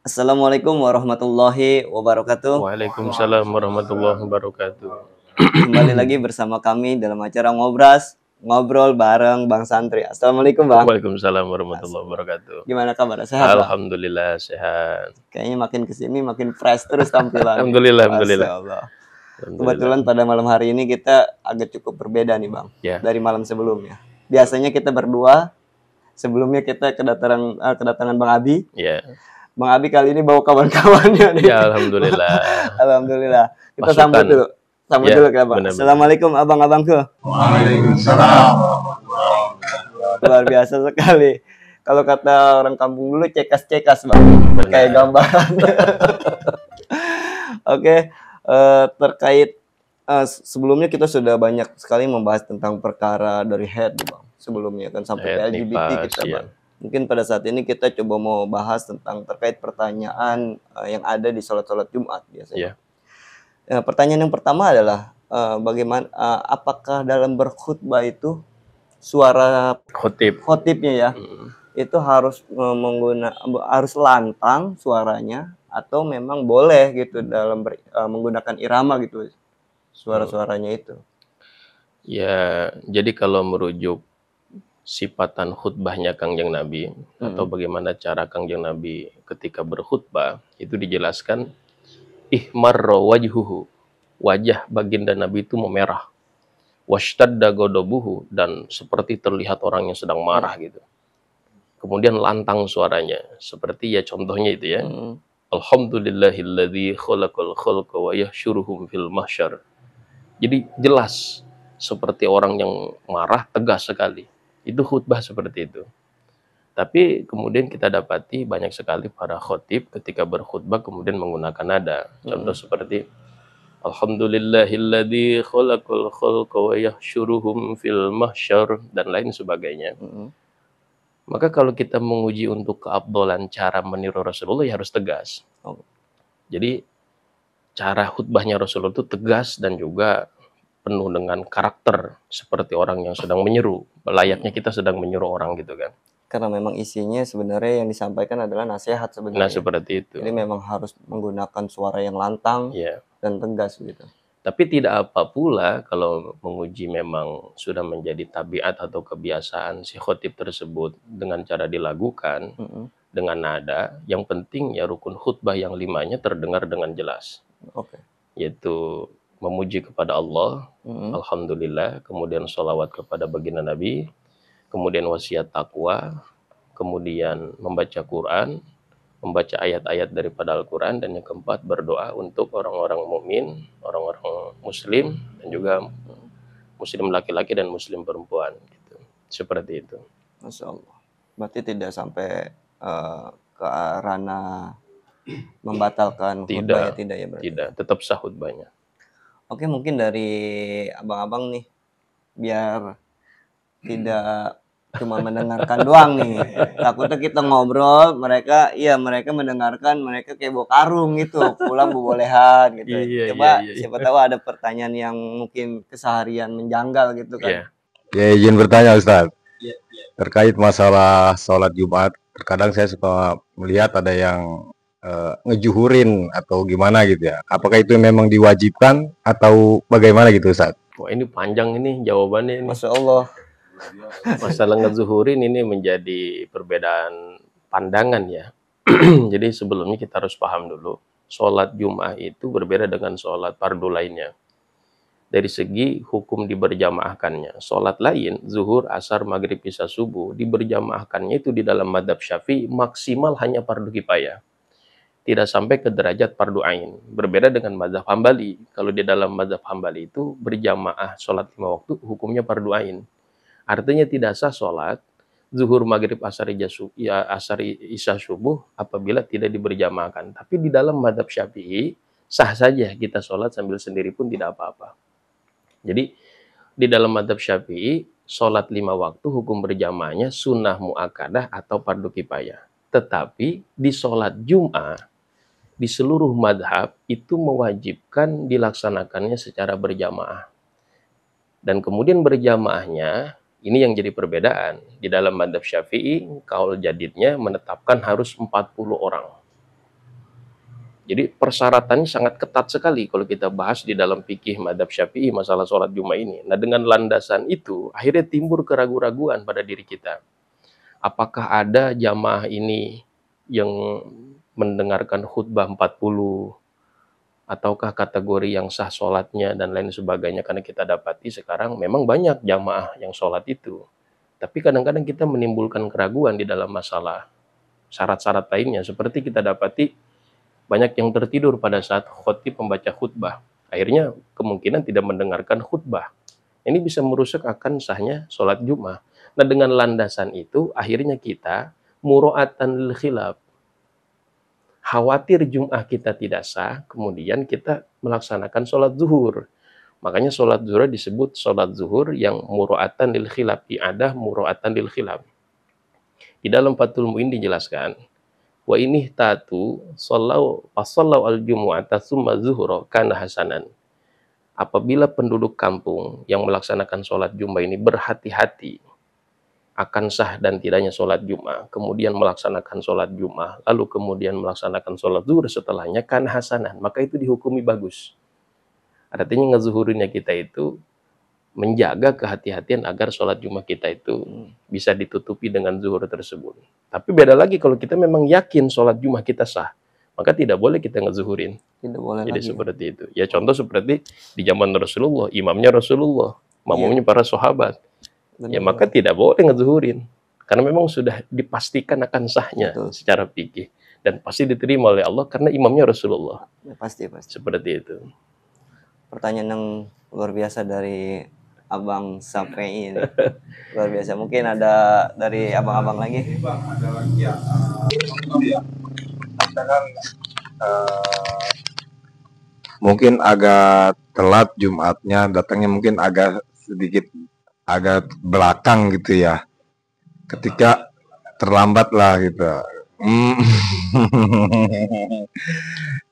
Assalamualaikum warahmatullahi wabarakatuh. Waalaikumsalam warahmatullahi wabarakatuh. Kembali lagi bersama kami dalam acara Ngobras, ngobrol bareng Bang Santri. Assalamualaikum Bang. Waalaikumsalam warahmatullahi wabarakatuh. Gimana kabar? Sehat Bang? Alhamdulillah sehat. Kayaknya makin kesini makin fresh terus tampilan. Alhamdulillah, alhamdulillah. Masya Allah. Kebetulan pada malam hari ini kita agak cukup berbeda nih Bang, Ya. dari malam sebelumnya. Biasanya kita berdua, sebelumnya kita kedatangan Bang Abi. Ya. Bang Abi kali ini bawa kawan-kawannya nih. Ya, alhamdulillah. Alhamdulillah. Kita Pasukan. sambut dulu. Sambut Ya, dulu ya Bang. benar-benar. Assalamualaikum abang-abangku. Waalaikumsalam. Luar biasa sekali. Kalau kata orang kampung dulu cekas-cekas Bang. Benar. Kayak gambaran. Oke, terkait sebelumnya kita sudah banyak sekali membahas tentang perkara dari head Bang. Sebelumnya kan sampai ke Head, LGBT nifas, kita ya. Bang. Mungkin pada saat ini kita coba mau bahas tentang terkait pertanyaan yang ada di sholat-sholat Jumat biasanya. Pertanyaan yang pertama adalah bagaimana apakah dalam berkhutbah itu suara Khotib. khotibnya ya itu harus harus lantang suaranya atau memang boleh gitu dalam menggunakan irama gitu suara-suaranya itu. Ya, jadi kalau merujuk sifatan khutbahnya Kangjeng Nabi atau bagaimana cara Kangjeng Nabi ketika berkhutbah itu dijelaskan ihmarra wajhuhu, wajah baginda Nabi itu memerah, washtadda ghadabuhu, dan seperti terlihat orang yang sedang marah gitu. Kemudian lantang suaranya seperti ya contohnya itu ya, alhamdulillahilladzi khalaqal khalqa wa yahsyuruhum fil mahsyar. Jadi jelas seperti orang yang marah, tegas sekali. Itu khutbah seperti itu. Tapi kemudian kita dapati banyak sekali para khotib ketika berkhutbah kemudian menggunakan nada. Contoh seperti alhamdulillahilladzi khalaqal khalqa wa yahsyuruhum fil mahsyar dan lain sebagainya. Maka kalau kita menguji untuk keabdolan cara meniru Rasulullah ya harus tegas. Jadi cara khutbahnya Rasulullah itu tegas dan juga penuh dengan karakter seperti orang yang sedang menyeru. Layaknya kita sedang menyuruh orang gitu kan. Karena memang isinya sebenarnya yang disampaikan adalah nasihat sebenarnya. Nah, seperti itu. Jadi memang harus menggunakan suara yang lantang Ya. dan tegas gitu. Tapi tidak apa pula kalau menguji memang sudah menjadi tabiat atau kebiasaan si khotib tersebut dengan cara dilakukan dengan nada. Yang penting ya rukun khutbah yang 5-nya terdengar dengan jelas. Oke. Yaitu memuji kepada Allah, alhamdulillah, kemudian sholawat kepada baginda Nabi, kemudian wasiat takwa, kemudian membaca Quran, membaca ayat-ayat daripada Al-Quran, dan yang keempat berdoa untuk orang-orang mukmin, orang-orang muslim, dan juga muslim laki-laki dan muslim perempuan gitu. Seperti itu. Masya Allah. Berarti tidak sampai ke ranah membatalkan khutbah ya, tidak ya berarti? Tidak, tetap sah khutbahnya. Oke, mungkin dari abang-abang nih, biar tidak cuma mendengarkan doang nih. Takutnya kita ngobrol, mereka mendengarkan, mereka kayak bawa karung gitu, pulang bobolehan gitu. Coba siapa tahu ada pertanyaan yang mungkin keseharian menjanggal gitu kan. Ya, izin bertanya Ustaz. Terkait masalah sholat Jumat, terkadang saya suka melihat ada yang ngejuhurin atau gimana gitu ya. Apakah itu memang diwajibkan atau bagaimana gitu Ustaz? Wah, ini panjang ini jawabannya ini. Masya Allah. Masalah ngezuhurin ini menjadi perbedaan pandangan ya. Jadi sebelumnya kita harus paham dulu, sholat Jum'ah itu berbeda dengan sholat fardu lainnya. Dari segi hukum diberjamaahkannya. Sholat lain, zuhur, asar, maghrib, isya, subuh, diberjamaahkannya itu di dalam madhab Syafi'i maksimal hanya fardu kifayah. Tidak sampai ke derajat fardu ain. Berbeda dengan mazhab Hambali. Kalau di dalam mazhab Hambali itu berjamaah sholat 5 waktu hukumnya fardu ain. Artinya tidak sah sholat zuhur, maghrib, asar, isya, subuh apabila tidak diberjamaahkan. Tapi di dalam mazhab Syafi'i sah saja kita sholat sambil sendiri pun tidak apa-apa. Jadi di dalam mazhab Syafi'i sholat 5 waktu hukum berjamaahnya sunnah muakkadah atau fardu kifayah. Tetapi di sholat Jum'ah di seluruh madhab itu mewajibkan dilaksanakannya secara berjamaah. Dan kemudian berjamaahnya, ini yang jadi perbedaan. Di dalam madhab Syafi'i, kaul jadidnya menetapkan harus 40 orang. Jadi persyaratannya sangat ketat sekali kalau kita bahas di dalam fikih madzhab Syafi'i masalah sholat Jumat ini. Nah, dengan landasan itu akhirnya timbul keraguan-raguan pada diri kita. Apakah ada jamaah ini yang mendengarkan khutbah 40, ataukah kategori yang sah sholatnya dan lain sebagainya. Karena kita dapati sekarang memang banyak jamaah yang sholat itu. Tapi kadang-kadang kita menimbulkan keraguan di dalam masalah syarat-syarat lainnya. Seperti kita dapati banyak yang tertidur pada saat khotib membaca khutbah. Akhirnya kemungkinan tidak mendengarkan khutbah. Ini bisa merusak akan sahnya sholat Jumat. Nah, dengan landasan itu akhirnya kita muro'atan lil khilaf. Khawatir Jumat kita tidak sah, kemudian kita melaksanakan sholat zuhur. Makanya sholat zuhur disebut sholat zuhur yang muro'atan lil khilaf. I'adah muro'atan lil khilaf. Di dalam Fathul Mu'in dijelaskan, wa ini tatu sallau al-jumu'ata summa zuhura kana hasanan. Apabila penduduk kampung yang melaksanakan sholat Jumat ini berhati-hati akan sah dan tidaknya sholat Jumat, kemudian melaksanakan sholat Jumat, lalu kemudian melaksanakan sholat zuhur setelahnya, kana hasanan, maka itu dihukumi bagus. Artinya ngezuhurinnya kita itu menjaga kehati-hatian agar sholat Jumat kita itu bisa ditutupi dengan zuhur tersebut. Tapi beda lagi kalau kita memang yakin sholat Jumat kita sah, maka tidak boleh kita ngezuhurin. Tidak boleh Jadi lagi. seperti itu. Ya contoh seperti di zaman Rasulullah, imamnya Rasulullah, makmumnya para sahabat. Ya maka tidak boleh ngezuhurin. Karena memang sudah dipastikan akan sahnya secara fikih. Dan pasti diterima oleh Allah karena imamnya Rasulullah. Ya, pasti. Seperti itu. Pertanyaan yang luar biasa dari Abang Safi'i ini. Luar biasa. Mungkin ada dari abang-abang lagi. Bang, ada lagi ya. Misalkan mungkin agak telat Jumatnya, datangnya mungkin agak sedikit agak belakang gitu ya. Ketika terlambat lah gitu.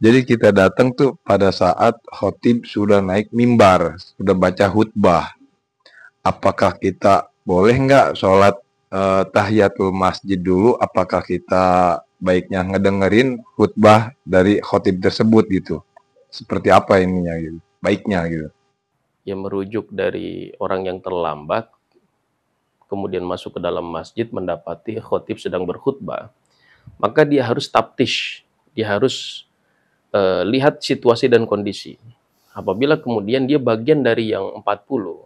Jadi kita datang tuh pada saat khotib sudah naik mimbar, sudah baca khutbah. Apakah kita boleh nggak sholat tahiyatul masjid dulu? Apakah kita baiknya ngedengerin khutbah dari khotib tersebut gitu? Seperti apa ininya gitu? Baiknya gitu. Ya merujuk dari orang yang terlambat, kemudian masuk ke dalam masjid mendapati khotib sedang berkhutbah, maka dia harus taptish, dia harus lihat situasi dan kondisi. Apabila kemudian dia bagian dari yang 40,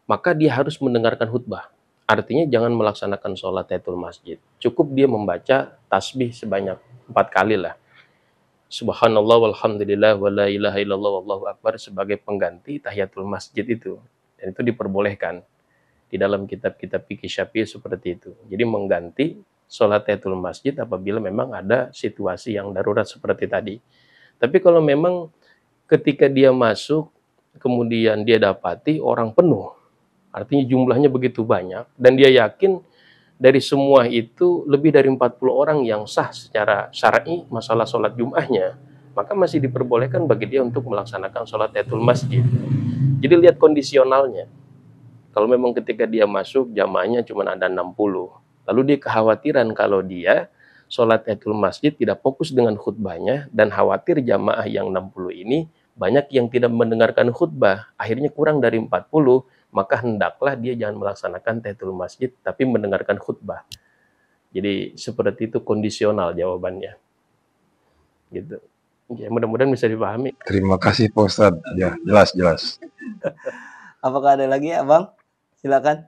maka dia harus mendengarkan khutbah. Artinya jangan melaksanakan sholat tahiyatul masjid. Cukup dia membaca tasbih sebanyak 4 kali lah. Subhanallah walhamdulillah wa la ilaha illallah wallahu akbar sebagai pengganti tahiyatul masjid itu. Dan itu diperbolehkan. Di dalam kitab-kitab fikih Syafi'i seperti itu. Jadi mengganti sholat tahiyatul masjid apabila memang ada situasi yang darurat seperti tadi. Tapi kalau memang ketika dia masuk, kemudian dia dapati orang penuh, artinya jumlahnya begitu banyak, dan dia yakin dari semua itu lebih dari 40 orang yang sah secara syar'i masalah sholat Jum'ahnya, maka masih diperbolehkan bagi dia untuk melaksanakan sholat tahiyatul masjid. Jadi lihat kondisionalnya. Kalau memang ketika dia masuk jamaahnya cuma ada 60, lalu dia kekhawatiran kalau dia sholat tahiyatul masjid tidak fokus dengan khutbahnya dan khawatir jamaah yang 60 ini banyak yang tidak mendengarkan khutbah, akhirnya kurang dari 40, maka hendaklah dia jangan melaksanakan tahiyatul masjid tapi mendengarkan khutbah. Jadi seperti itu kondisional jawabannya. Gitu. Ya, mudah-mudahan bisa dipahami. Terima kasih Pak Ustadz. Ya, jelas. Apakah ada lagi, Abang? Silakan.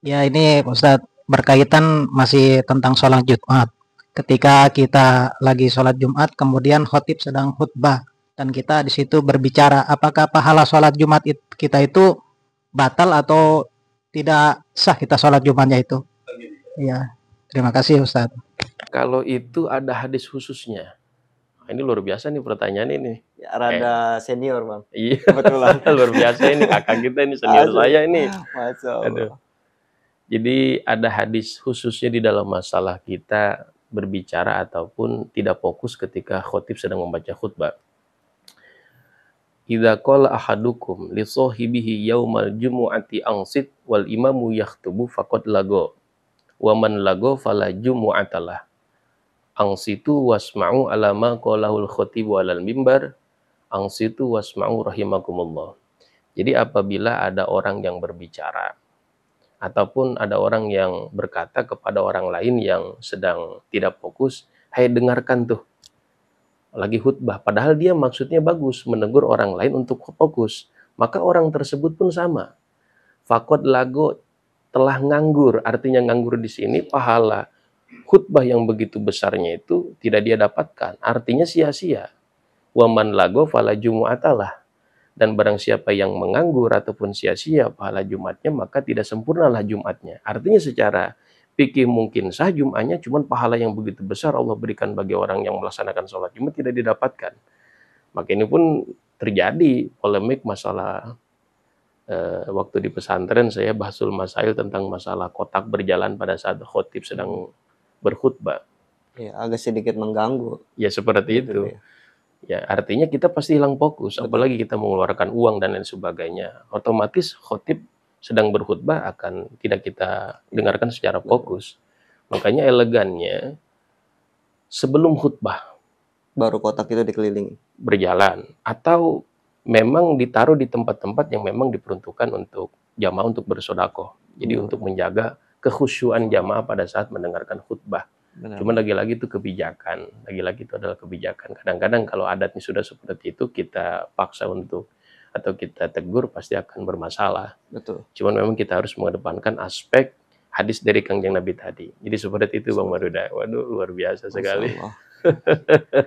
Ya, ini Pak Ustadz berkaitan masih tentang sholat Jumat. Ketika kita lagi sholat Jumat, kemudian khotib sedang khutbah dan kita di situ berbicara, apakah pahala sholat Jumat kita itu batal atau tidak sah kita sholat Jumatnya itu? Ya, terima kasih Ustadz. Kalau itu ada hadis khususnya. Ini luar biasa nih pertanyaan ini. Ya, rada senior, Bang. Iya, Kebetulan. luar biasa ini kakak kita ini senior saya ini. Masya Allah. Aduh. Jadi ada hadis khususnya di dalam masalah kita berbicara ataupun tidak fokus ketika khotib sedang membaca khutbah. Idza qala ahadukum li sahibihi yaumal jumu'ati ansit wal imamu yaktubu faqad lago wa man lago fala jumu'atalah. Angsitu wasma'u ala ma qalahul khatibu alal mimbar. Angsitu wasma'u rahimakumullah. Jadi apabila ada orang yang berbicara ataupun ada orang yang berkata kepada orang lain yang sedang tidak fokus, "Hai, dengarkan tuh, lagi khutbah." Padahal dia maksudnya bagus, menegur orang lain untuk fokus. Maka orang tersebut pun sama. Fakot lago telah nganggur. Artinya nganggur di sini pahala khutbah yang begitu besarnya itu tidak dia dapatkan. Artinya sia-sia. Waman lago fala jumu'atalah. Dan barang siapa yang menganggur ataupun sia-sia pahala Jumatnya, maka tidak sempurnalah Jumatnya. Artinya secara fikih mungkin sah Jumatnya, cuman pahala yang begitu besar Allah berikan bagi orang yang melaksanakan sholat Jumat tidak didapatkan. Maka ini pun terjadi polemik masalah waktu di pesantren saya bahasul masail tentang masalah kotak berjalan pada saat khotib sedang berkhutbah. Ya, agak sedikit mengganggu. Ya seperti Gitu itu. ya. Ya, artinya kita pasti hilang fokus, Betul. apalagi kita mengeluarkan uang dan lain sebagainya. Otomatis khotib sedang berkhutbah akan tidak kita dengarkan secara fokus. Makanya elegannya sebelum khutbah Baru kotak itu dikelilingi. berjalan atau memang ditaruh di tempat-tempat yang memang diperuntukkan untuk jamaah untuk bersodakoh. Jadi untuk menjaga kekhusyuan jamaah pada saat mendengarkan khutbah. Benar. Cuma lagi-lagi itu kebijakan. Lagi-lagi itu adalah kebijakan. Kadang-kadang kalau adatnya sudah seperti itu, kita paksa untuk atau kita tegur pasti akan bermasalah. Betul. Cuman memang kita harus mengedepankan aspek hadis dari Kangjeng Nabi tadi. Jadi seperti itu Bang Maruda. Waduh, luar biasa sekali. Masya Allah.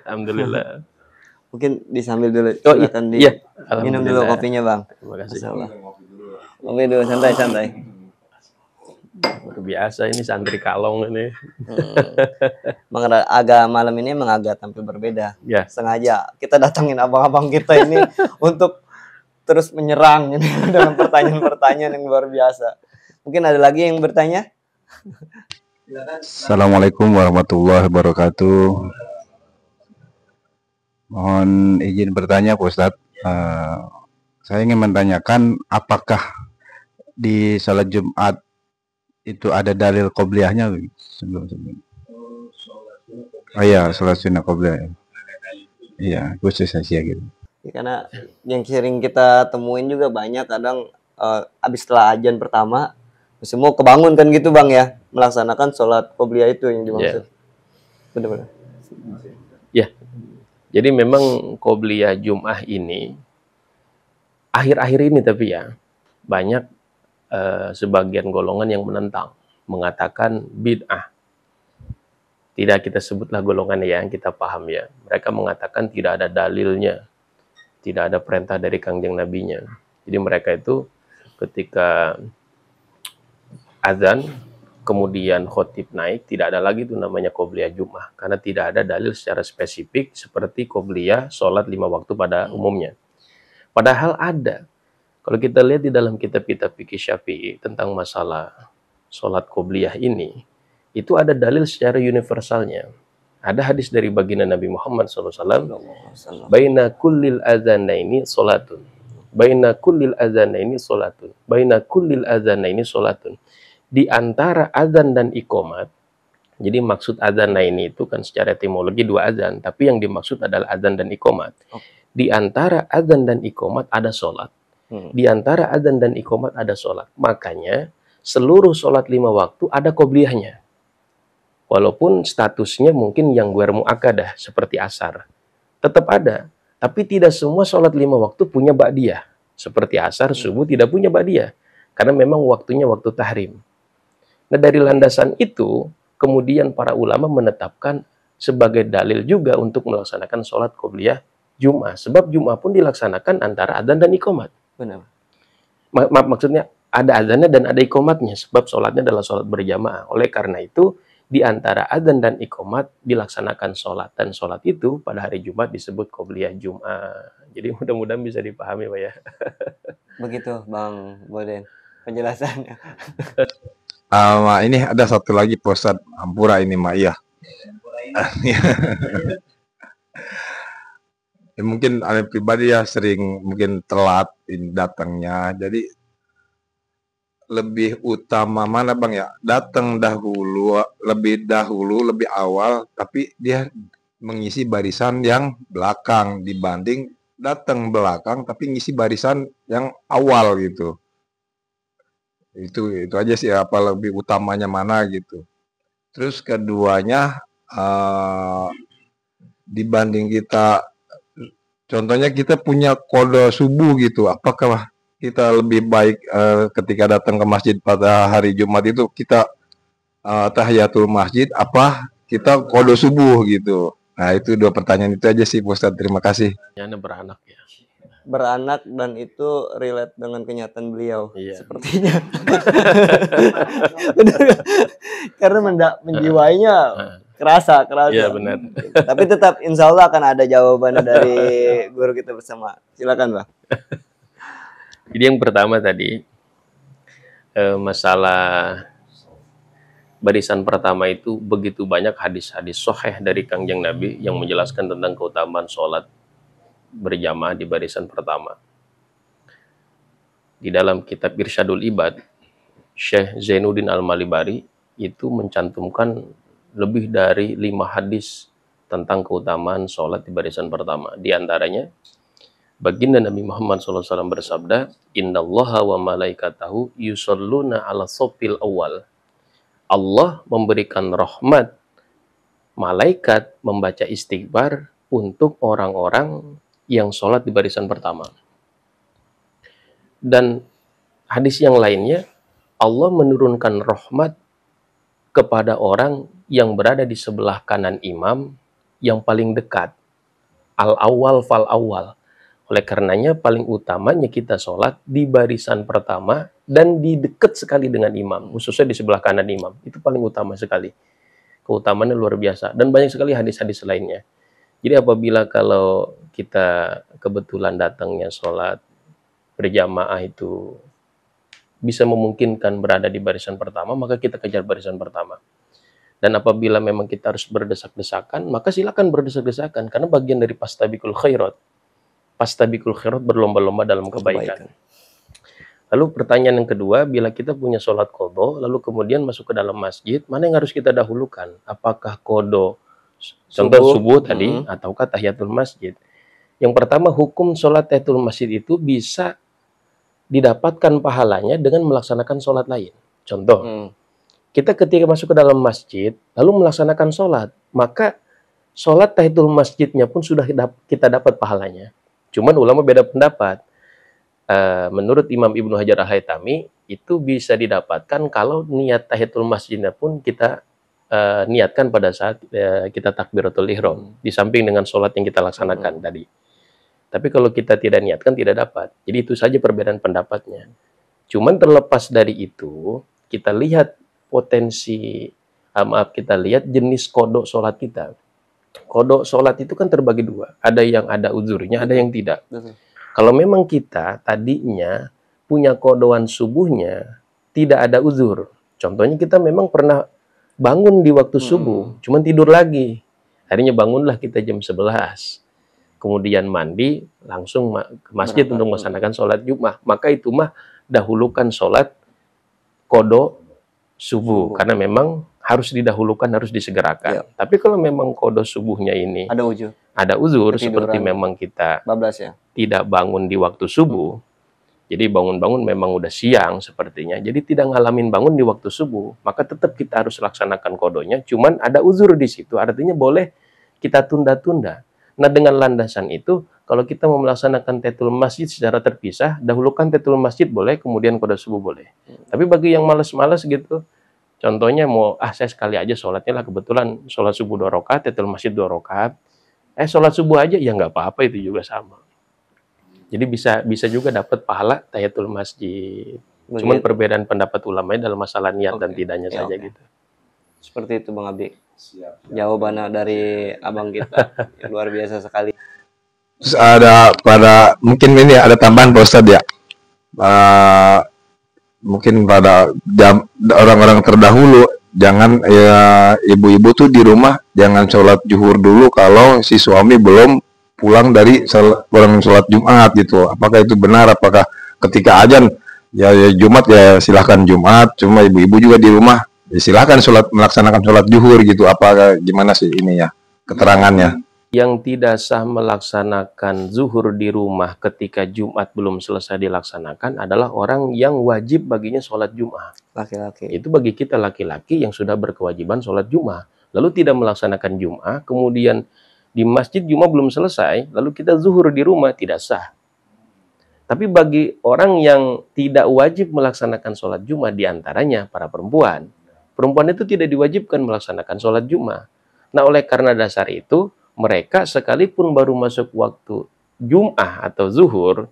Alhamdulillah. Mungkin disambil dulu. Oh Silakan iya, minum dulu alhamdulillah. kopinya, Bang. Terima kasih. Masya Allah. Kopi dulu, santai-santai. Luar biasa ini santri kalong ini. Emang agak malam ini emang agak tampil berbeda. Ya. Sengaja kita datangin abang-abang kita ini untuk terus menyerang ini dengan pertanyaan-pertanyaan yang luar biasa. Mungkin ada lagi yang bertanya? Assalamualaikum warahmatullahi wabarakatuh. Mohon izin bertanya Pak Ustadz. Saya ingin menanyakan apakah di salat Jumat itu ada dalil qobliyahnya sebelum. Oh iya, salat sunnah qobliyah. Iya, khusus Asia gitu. Ya, karena yang sering kita temuin juga banyak kadang abis setelah azan pertama semua kebangun kan gitu Bang ya, melaksanakan sholat qobliyah itu yang dimaksud. Benar-benar. Ya. Jadi memang qobliyah Jum'ah ini akhir-akhir ini tapi ya banyak sebagian golongan yang menentang, mengatakan bid'ah. Tidak kita sebutlah golongan ya, yang kita paham ya. Mereka mengatakan tidak ada dalilnya, tidak ada perintah dari Kangjeng Nabinya. Jadi mereka itu ketika azan, kemudian khotib naik, tidak ada lagi itu namanya qobliyah Jum'ah. Karena tidak ada dalil secara spesifik seperti qobliyah sholat 5 waktu pada umumnya. Padahal ada. Kalau kita lihat di dalam kitab-kitab fikih Syafi'i tentang masalah sholat qobliyah ini, itu ada dalil secara universalnya. Ada hadis dari baginda Nabi Muhammad SAW, baina kullil adzanaini sholatun. Baina kullil adzanaini sholatun. Baina kullil adzanaini sholatun. Di antara azan dan iqomat, jadi maksud adzanaini itu kan secara etimologi 2 azan, tapi yang dimaksud adalah azan dan iqomat. Di antara azan dan iqomat ada sholat. Di antara azan dan iqomat ada sholat. Makanya seluruh sholat 5 waktu ada qobliyahnya. Walaupun statusnya mungkin yang guer mu'akkadah seperti asar. Tetap ada. Tapi tidak semua sholat 5 waktu punya ba'diyah. Seperti asar, subuh tidak punya ba'diyah. Karena memang waktunya waktu tahrim. Nah dari landasan itu, kemudian para ulama menetapkan sebagai dalil juga untuk melaksanakan sholat qobliyah Jum'ah. Sebab Jum'ah pun dilaksanakan antara adzan dan iqomat. Benar. Maksudnya ada adzannya dan ada iqomatnya. Sebab sholatnya adalah sholat berjamaah. Oleh karena itu, di antara adzan dan iqomat dilaksanakan sholat. Dan sholat itu pada hari Jumat disebut qobliyah Jum'ah. Jadi mudah-mudahan bisa dipahami Pak ya. Begitu Bang Boden penjelasannya. Ini ada satu lagi Pak Ustadz, Ampura ini Mak iya. Ya, mungkin ada pribadi ya sering mungkin telat datangnya. Jadi lebih utama mana Bang ya? Datang dahulu, lebih awal, tapi dia mengisi barisan yang belakang dibanding datang belakang tapi ngisi barisan yang awal gitu. Itu aja sih, apa lebih utamanya mana gitu. Terus keduanya dibanding kita, contohnya kita punya kode subuh gitu, apakah kita lebih baik ketika datang ke masjid pada hari Jumat itu kita tahiyatul masjid apa kita kode subuh gitu. Nah itu 2 pertanyaan itu aja sih Pak Ustadz, terima kasih. Anda beranak ya. Beranak dan itu relate dengan kenyataan beliau sepertinya. Karena menjiwainya kerasa. Iya benar. Tapi tetap insya Allah akan ada jawaban dari guru kita bersama. Silakan Bang. Jadi yang pertama tadi masalah barisan pertama itu begitu banyak hadis-hadis sahih dari Kangjeng Nabi yang menjelaskan tentang keutamaan sholat berjamaah di barisan pertama. Di dalam kitab Irsyadul Ibad, Syekh Zainuddin Al-Malibari itu mencantumkan lebih dari 5 hadis tentang keutamaan sholat di barisan pertama. Di antaranya, baginda Nabi Muhammad SAW bersabda, Innallaha wa malaikatahu yusalluna ala sopil awal. Allah memberikan rahmat, malaikat membaca istighfar untuk orang-orang yang sholat di barisan pertama. Dan hadis yang lainnya, Allah menurunkan rahmat kepada orang yang berada di sebelah kanan imam yang paling dekat. Al-awwal fal-awwal. Oleh karenanya paling utamanya kita sholat di barisan pertama dan di dekat sekali dengan imam, khususnya di sebelah kanan imam. Itu paling utama sekali. Keutamaannya luar biasa. Dan banyak sekali hadis-hadis lainnya. Jadi apabila kalau kita kebetulan datangnya sholat berjamaah itu bisa memungkinkan berada di barisan pertama, maka kita kejar barisan pertama. Dan apabila memang kita harus berdesak-desakan, maka silakan berdesak-desakan. Karena bagian dari pastabikul khairat. Pastabikul khairat berlomba-lomba dalam kebaikan. Lalu pertanyaan yang kedua, bila kita punya sholat qadha, lalu kemudian masuk ke dalam masjid, mana yang harus kita dahulukan? Apakah qadha contoh subuh tadi ataukah tahiyatul masjid? Yang pertama, hukum sholat tahiyatul masjid itu bisa didapatkan pahalanya dengan melaksanakan sholat lain. Contoh, kita ketika masuk ke dalam masjid lalu melaksanakan sholat, maka sholat tahiyatul masjidnya pun sudah kita dapat pahalanya. Cuman ulama beda pendapat. Menurut Imam Ibnu Hajar Al-Haytami itu bisa didapatkan kalau niat tahiyatul masjidnya pun kita niatkan pada saat kita takbiratul ihram, di samping dengan sholat yang kita laksanakan tadi. Tapi kalau kita tidak niatkan tidak dapat. Jadi itu saja perbedaan pendapatnya. Cuman terlepas dari itu, kita lihat potensi, kita lihat jenis kodok sholat kita. Kodok sholat itu kan terbagi 2. Ada yang ada uzurnya, ada yang tidak. Kalau memang kita tadinya punya kodoan subuhnya, tidak ada uzur. Contohnya kita memang pernah bangun di waktu subuh, cuman tidur lagi. Akhirnya bangunlah kita jam 11. Kemudian mandi, langsung ke masjid untuk melaksanakan sholat Jumat. Maka itu mah dahulukan sholat kodok subuh. Karena memang harus didahulukan, harus disegerakan. Tapi kalau memang kodok subuhnya ini ada uzur seperti memang kita tidak bangun di waktu subuh, jadi bangun-bangun memang udah siang sepertinya, jadi tidak ngalamin bangun di waktu subuh, maka tetap kita harus laksanakan kodonya, cuman ada uzur di situ, artinya boleh kita tunda-tunda. Nah dengan landasan itu, kalau kita mau melaksanakan tahiyatul masjid secara terpisah, dahulukan tahiyatul masjid boleh, kemudian kodok subuh boleh. Tapi bagi yang malas-malas gitu, contohnya mau, saya sekali aja sholatnya lah, kebetulan sholat subuh 2 rakaat, tahiyatul masjid 2 rakaat, sholat subuh aja, ya nggak apa-apa, itu juga sama. Jadi bisa juga dapat pahala tahiyatul masjid. Cuman perbedaan pendapat ulamanya dalam masalah niat dan tidaknya saja gitu. Seperti itu Bang Abi. Jawabannya dari abang kita luar biasa sekali. Terus mungkin ini ada tambahan Pak Ustadz ya. Mungkin pada orang-orang terdahulu, jangan ibu-ibu tuh di rumah jangan sholat zuhur dulu kalau si suami belum pulang dari sholat Jumat gitu. Apakah itu benar? Apakah ketika azan ya Jumat ya silahkan Jumat, cuma ibu-ibu juga di rumah ya silahkan melaksanakan sholat zuhur gitu. Apa gimana sih ini ya keterangannya? Yang tidak sah melaksanakan zuhur di rumah ketika Jumat belum selesai dilaksanakan adalah orang yang wajib baginya sholat Jumat. Laki-laki. Itu bagi kita laki-laki yang sudah berkewajiban sholat Jumat, lalu tidak melaksanakan Jumat, kemudian di masjid Jumat belum selesai, lalu kita zuhur di rumah, tidak sah. Tapi bagi orang yang tidak wajib melaksanakan sholat Jumat, diantaranya para perempuan, perempuan itu tidak diwajibkan melaksanakan sholat Jumat. Nah, oleh karena dasar itu, mereka sekalipun baru masuk waktu Jum'ah atau zuhur,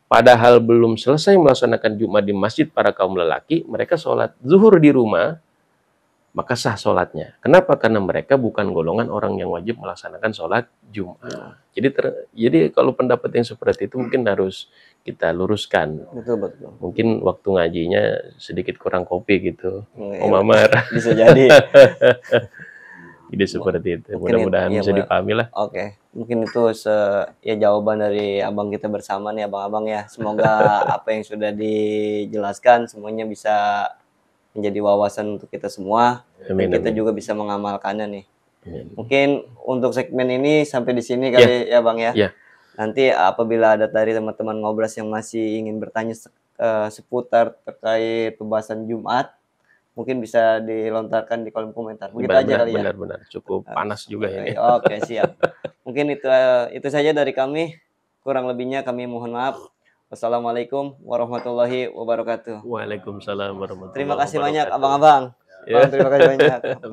padahal belum selesai melaksanakan Jum'ah di masjid para kaum lelaki, mereka sholat zuhur di rumah, maka sah sholatnya. Kenapa? Karena mereka bukan golongan orang yang wajib melaksanakan sholat Jum'ah. Jadi kalau pendapat yang seperti itu mungkin harus kita luruskan. Betul. Mungkin waktu ngajinya sedikit kurang kopi gitu. Iya, Om Amar. bisa jadi. Ide seperti itu. Mungkin Mudah-mudahan iya, bisa dipahami lah. Oke, mungkin itu ya jawaban dari abang kita bersama nih abang-abang ya. Semoga apa yang sudah dijelaskan semuanya bisa menjadi wawasan untuk kita semua. Amin, Dan kita amin. juga bisa mengamalkannya nih. Amin. Mungkin untuk segmen ini sampai di sini kali ya bang ya. Ya. Nanti apabila ada dari teman-teman ngobras yang masih ingin bertanya seputar terkait pembahasan Jumat, mungkin bisa dilontarkan di kolom komentar. Begitu aja kali ya. Benar-benar cukup panas juga ini. Oke, siap. Mungkin itu saja dari kami. Kurang lebihnya kami mohon maaf. Wassalamualaikum warahmatullahi wabarakatuh. Waalaikumsalam warahmatullahi wabarakatuh. Terima kasih banyak abang-abang. Ya. Terima kasih banyak.